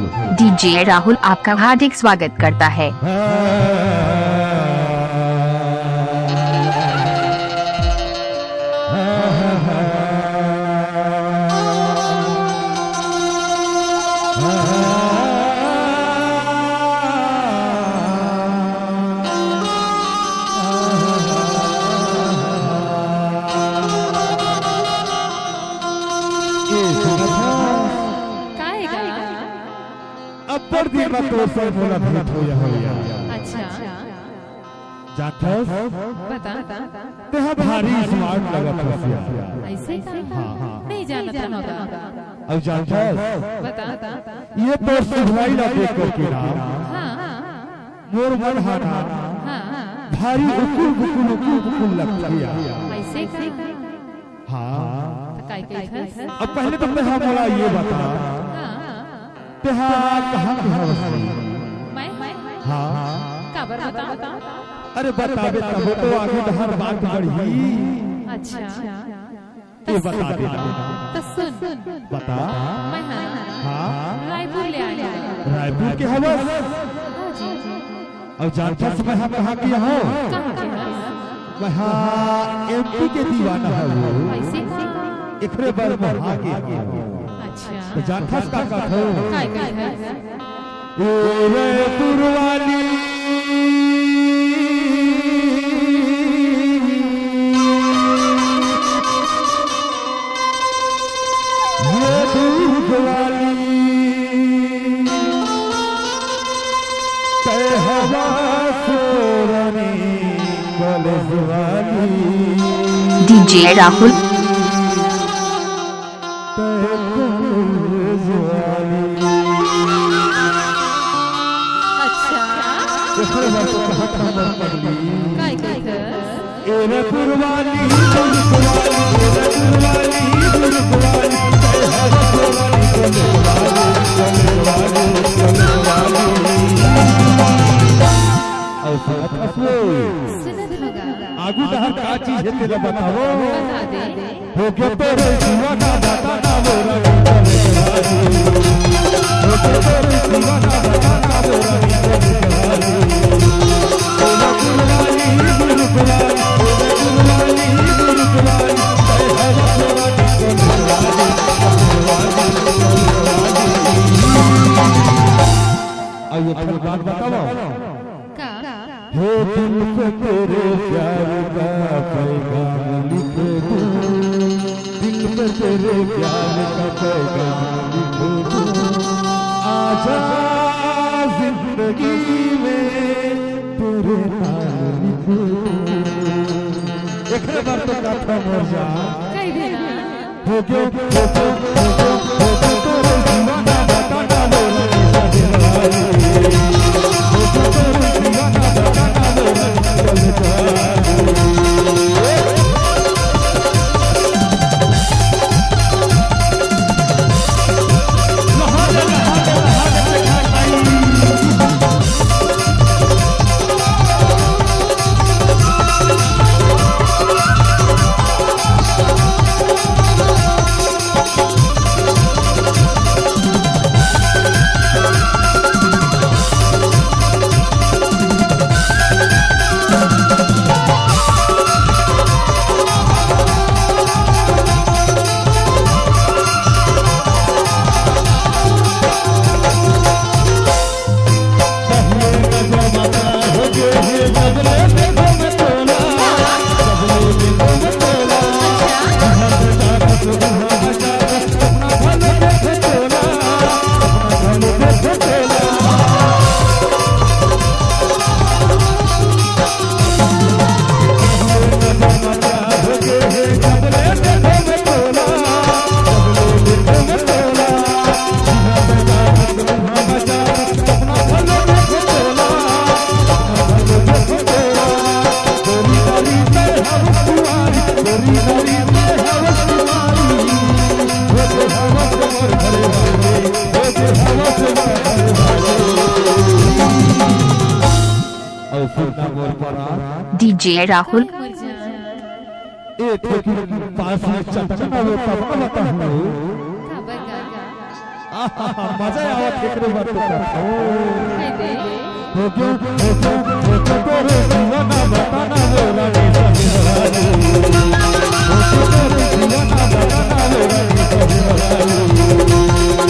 DJ Rahul आपका हार्दिक स्वागत करता है। अब्बर दी मत तो से बोला भेंट हो या अच्छा जाथस बता ते भारी स्मार्ट लगत हसिया ऐसे का नहीं जानता होगा अब जाथस बता ये तो सुधराई ना देख कर के नाम हाँ मोर मन हाना हाँ भारी उकुल लगतिया ऐसे का हां काय काय अब पहले तो मैं हमरा ये बता कहाँ मैं हाँ खबर बता अरे बताबे तब तो आगे तो हर बात बढ़ी। अच्छा ये बता दे तो सुन बता मैं हाँ रायपुर ले आई रायपुर के हवस और जानता समय हम कहाँ के हो मैं एमपी के दीवाना हूँ इखरे बार वहाँ के अच्छा तो जानता का हो काय काय है रायपुर वाली डीजे राहुल अच्छा काय काय है सुनत होगा आगू दहर का चीज है तेरा बताओ बता दे हो गया तेरे जीवा का दाता ना मोरा हो गया तेरे जीवा का दाता ना मोरा आइए फिर बात बताओ का हो दिल से तेरे प्यार का पैगाम लिख दूं दिल से तेरे प्यार का पैगाम लिख दूं आजा जिंदगी में तेरे नाम लिख दूं एक बार तो कथा मर जा कह देना हो गया तेरे दीवाना बताना बोले डीजे राहुल पास में चटना वो तब बता हूँ मजा आवत एकरे बात तो कह दे हो गयो तोरे दीवाना बताना वो रानी सहिवाली हो तोरे दीवाना बताना वो रानी सहिवाली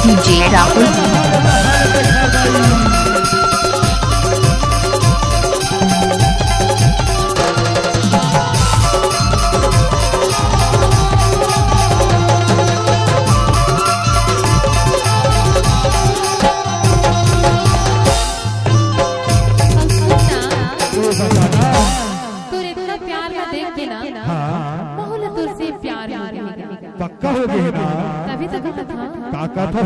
डीजे राहुल पक्का हो गई ना तभी तभी तो था काका था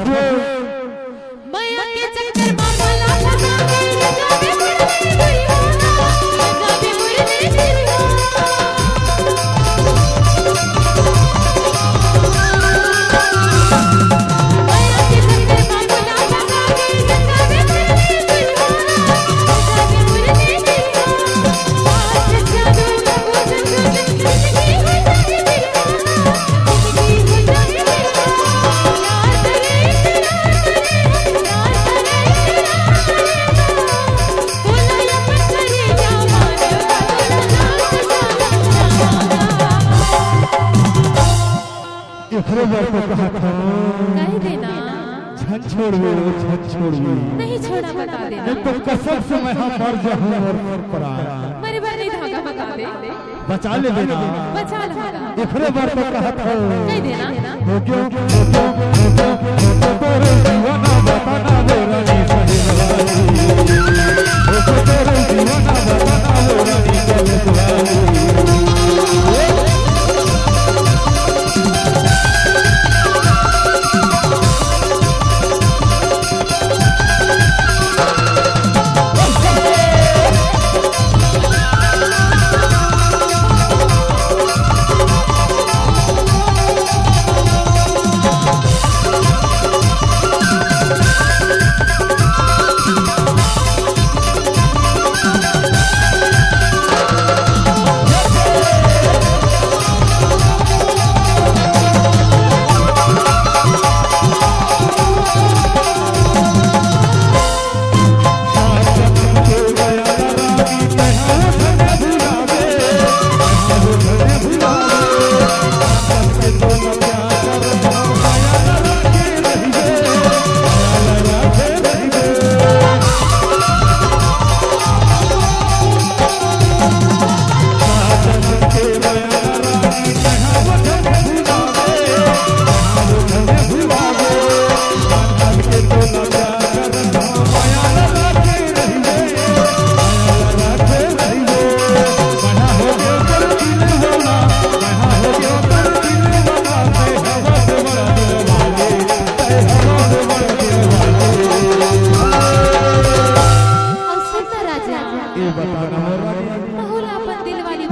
माया के चक्कर मामा लाला जावे मुरली दुरियाना जावे मुरली माया के चक्कर मामा लाला जावे मुरली दुरियाना जावे मुरली आज जादू लगो जिंदगी हो जाए इखरे बार को कहा था कह देना छन छोड़िए नहीं छोड़ा बता देना तो कसम से मैं हम मर जाऊं और पराया मेरे बार नहीं धागा बता दे बचा ले देना बचा लगा इखरे बार को कहा था कह देना हो गयो तोरे दीवाना बताना वो रानी सहिवाली हो तोरे दीवाना बताना वो रानी सहिवाली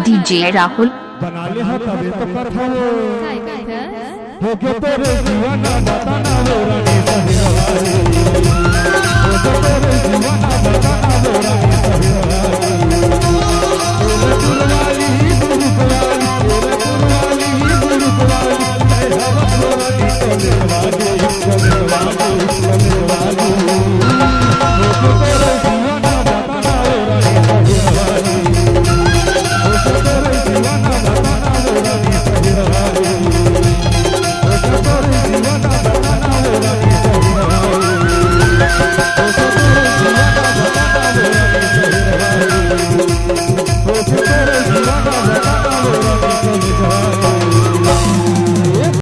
डीजे राहुल बना ले हो तबे तो कर हो काय काय हो गयो तोरे दीवाना बताना वो रानी सहिवाली हो तोरे दीवाना बताना वो रानी सहिवाली